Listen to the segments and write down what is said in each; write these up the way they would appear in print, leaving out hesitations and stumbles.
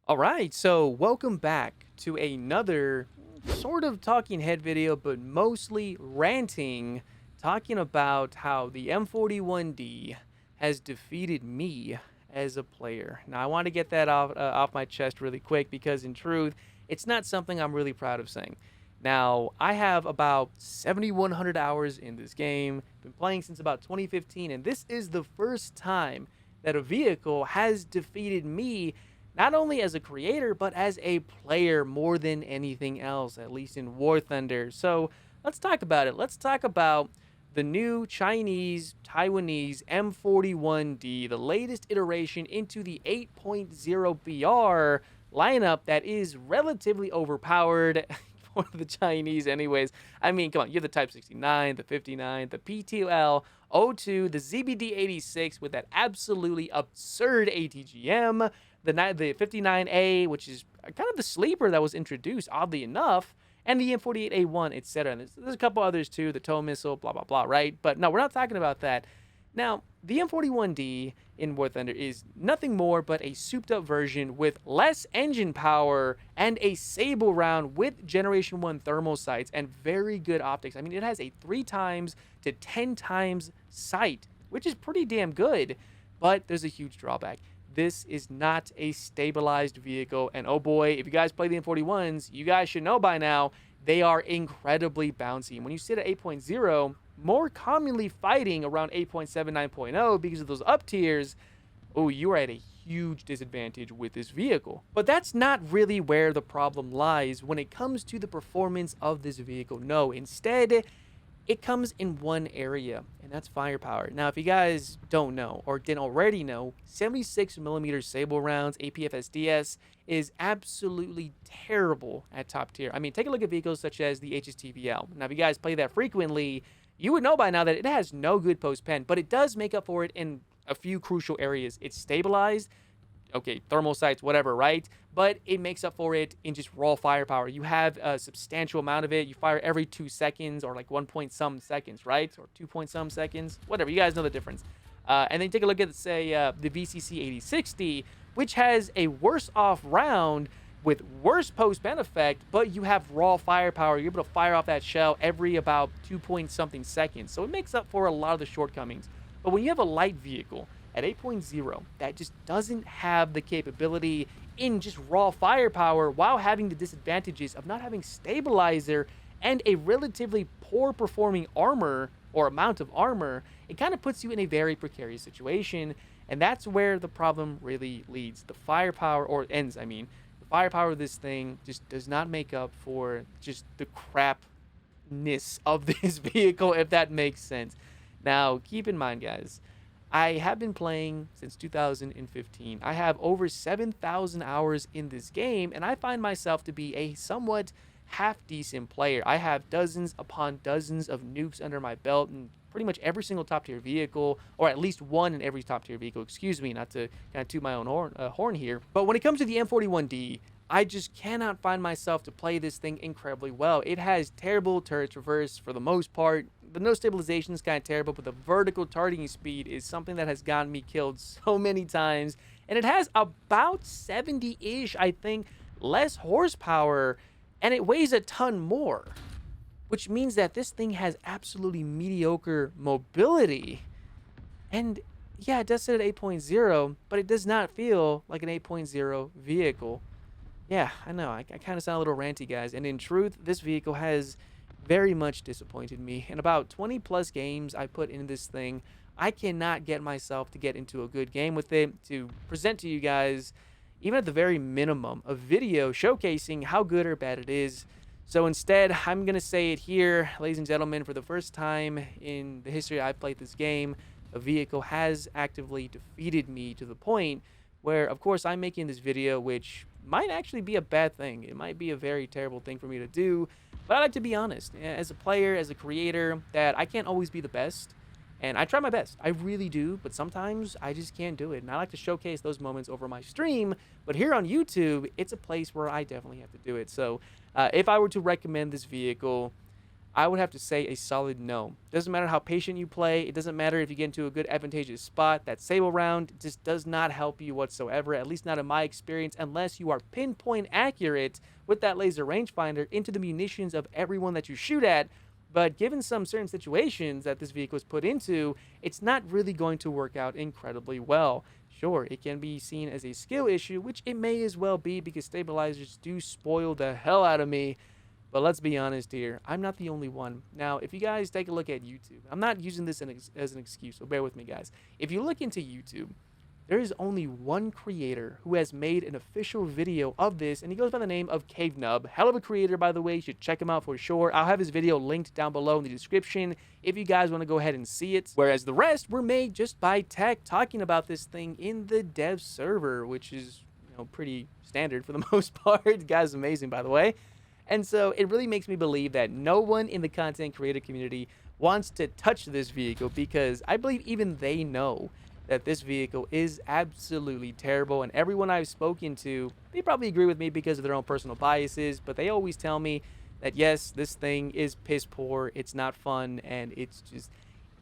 All right, so welcome back to another sort of talking head video, but mostly ranting, talking about how the M41D has defeated me as a player. Now, I want to get that off my chest really quick because, in truth, it's not something I'm really proud of saying. Now, I have about 7,100 hours in this game, been playing since about 2015, and this is the first time that a vehicle has defeated me not only as a creator, but as a player more than anything else, at least in War Thunder. So let's talk about it. Let's talk about the new Chinese Taiwanese M41D, the latest iteration into the 8.0 BR lineup that is relatively overpowered for the Chinese, anyways. I mean, come on, you have the Type 69, the 59, the PTL, O2, the ZBD86 with that absolutely absurd ATGM, the 59A, which is kind of the sleeper that was introduced, oddly enough, and the M48A1, etc. And there's a couple others too, the tow missile, blah, blah, blah, right? But no, we're not talking about that. Now, the M41D in War Thunder is nothing more but a souped up version with less engine power and a Sable round with Generation 1 thermal sights and very good optics. I mean, it has a 3 times to 10 times sight, which is pretty damn good, but there's a huge drawback. This is not a stabilized vehicle, and oh boy, if you guys play the M41s, you guys should know by now, they are incredibly bouncy. And when you sit at 8.0, more commonly fighting around 8.7, 9.0 because of those up tiers, oh, you are at a huge disadvantage with this vehicle. But that's not really where the problem lies when it comes to the performance of this vehicle. No, instead, it comes in one area, and that's firepower. Now, if you guys don't know or didn't already know, 76mm Sable rounds, APFSDS, is absolutely terrible at top tier. I mean, take a look at vehicles such as the HSTVL. Now, if you guys play that frequently, you would know by now that it has no good post-pen, but it does make up for it in a few crucial areas. It's stabilized, okay, thermal sights, whatever, right? But it makes up for it in just raw firepower. You have a substantial amount of it. You fire every 2 seconds or like 1 point some seconds, right? Or 2 point some seconds, whatever. You guys know the difference. And then take a look at, say, the VCC 8060, which has a worse off round with worse post-pen effect, but you have raw firepower. You're able to fire off that shell every about 2 point something seconds. So it makes up for a lot of the shortcomings. But when you have a light vehicle at 8.0 that just doesn't have the capability in just raw firepower while having the disadvantages of not having stabilizer and a relatively poor performing armor or amount of armor, it kind of puts you in a very precarious situation. And that's where the problem really leads. The firepower, or ends, I mean, the firepower of this thing just does not make up for just the crapness of this vehicle, if that makes sense. Now, keep in mind, guys, I have been playing since 2015. I have over 7,000 hours in this game, and I find myself to be a somewhat half-decent player. I have dozens upon dozens of nukes under my belt and pretty much every single top-tier vehicle, or at least one in every top-tier vehicle. Excuse me, not to kind of toot my own horn here. But when it comes to the M41D, I just cannot find myself to play this thing incredibly well. It has terrible turret reverse for the most part. The no stabilization is kind of terrible, but the vertical targeting speed is something that has gotten me killed so many times. And it has about 70-ish, I think, less horsepower, and it weighs a ton more, which means that this thing has absolutely mediocre mobility. And yeah, it does sit at 8.0, but it does not feel like an 8.0 vehicle. Yeah, I know. I kind of sound a little ranty, guys. And in truth, this vehicle has very much disappointed me. In about 20 plus games I put in this thing, I cannot get myself to get into a good game with it, to present to you guys, even at the very minimum, a video showcasing how good or bad it is. So instead, I'm going to say it here, ladies and gentlemen, for the first time in the history I've played this game, a vehicle has actively defeated me to the point where, of course, I'm making this video, which might actually be a bad thing. It might be a very terrible thing for me to do, but I like to be honest. As a player, as a creator, that I can't always be the best, and I try my best. I really do, but sometimes I just can't do it, and I like to showcase those moments over my stream, but here on YouTube, it's a place where I definitely have to do it. So if I were to recommend this vehicle, I would have to say a solid no. Doesn't matter how patient you play. It doesn't matter if you get into a good advantageous spot. That sable round just does not help you whatsoever, at least not in my experience, unless you are pinpoint accurate with that laser rangefinder into the munitions of everyone that you shoot at. But given some certain situations that this vehicle is put into, it's not really going to work out incredibly well. Sure, it can be seen as a skill issue, which it may as well be because stabilizers do spoil the hell out of me. But let's be honest here, I'm not the only one. Now, if you guys take a look at YouTube, I'm not using this as an excuse, so bear with me, guys. If you look into YouTube, there is only one creator who has made an official video of this, and he goes by the name of Cave Nub. Hell of a creator, by the way. You should check him out for sure. I'll have his video linked down below in the description if you guys want to go ahead and see it. Whereas the rest were made just by tech talking about this thing in the dev server, which is, pretty standard for the most part. The guy's amazing, by the way. And so it really makes me believe that no one in the content creator community wants to touch this vehicle, because I believe even they know that this vehicle is absolutely terrible. And everyone I've spoken to, they probably agree with me because of their own personal biases, but they always tell me that yes, this thing is piss poor, it's not fun, and it's just,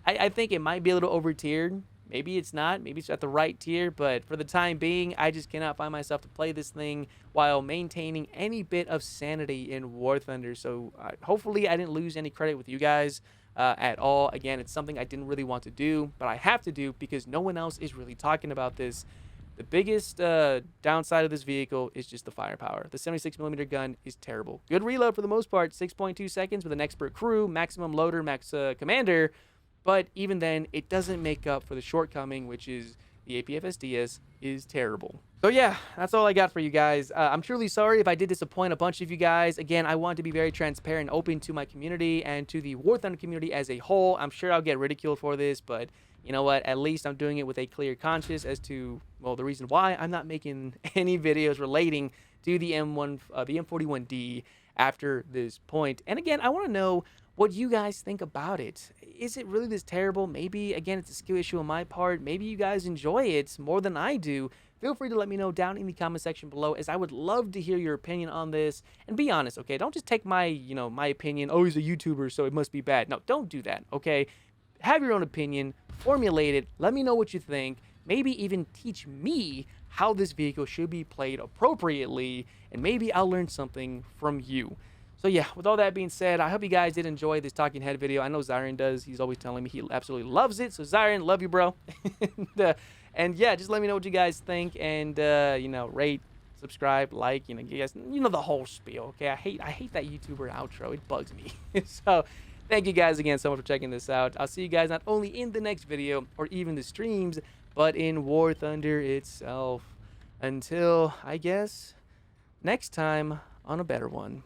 I think it might be a little over tiered. Maybe it's not. Maybe it's at the right tier. But for the time being, I just cannot find myself to play this thing while maintaining any bit of sanity in War Thunder. So hopefully I didn't lose any credit with you guys at all. Again, it's something I didn't really want to do, but I have to do because no one else is really talking about this. The biggest downside of this vehicle is just the firepower. The 76mm gun is terrible. Good reload for the most part, 6.2 seconds with an expert crew, maximum loader, max commander. But even then, it doesn't make up for the shortcoming, which is the APFSDS is terrible. So yeah, that's all I got for you guys. I'm truly sorry if I did disappoint a bunch of you guys. Again, I want to be very transparent and open to my community and to the War Thunder community as a whole. I'm sure I'll get ridiculed for this, but you know what? At least I'm doing it with a clear conscience as to, well, the reason why I'm not making any videos relating to the M41D after this point. And again, I want to know what you guys think about it. Is it really this terrible? Maybe, again, it's a skill issue on my part. Maybe you guys enjoy it more than I do. Feel free to let me know down in the comment section below, as I would love to hear your opinion on this. And be honest, okay? Don't just take my, my opinion. Oh, he's a YouTuber, so it must be bad. No, don't do that, okay? Have your own opinion. Formulate it. Let me know what you think. Maybe even teach me how this vehicle should be played appropriately. And maybe I'll learn something from you. So yeah, with all that being said, I hope you guys did enjoy this talking head video. I know Zyron does. He's always telling me he absolutely loves it. So Zyron, love you, bro. and yeah, just let me know what you guys think, and rate, subscribe, like, you guys, the whole spiel. Okay, I hate that YouTuber outro. It bugs me. So thank you guys again so much for checking this out. I'll see you guys not only in the next video or even the streams, but in War Thunder itself. Until, I guess, next time on a better one.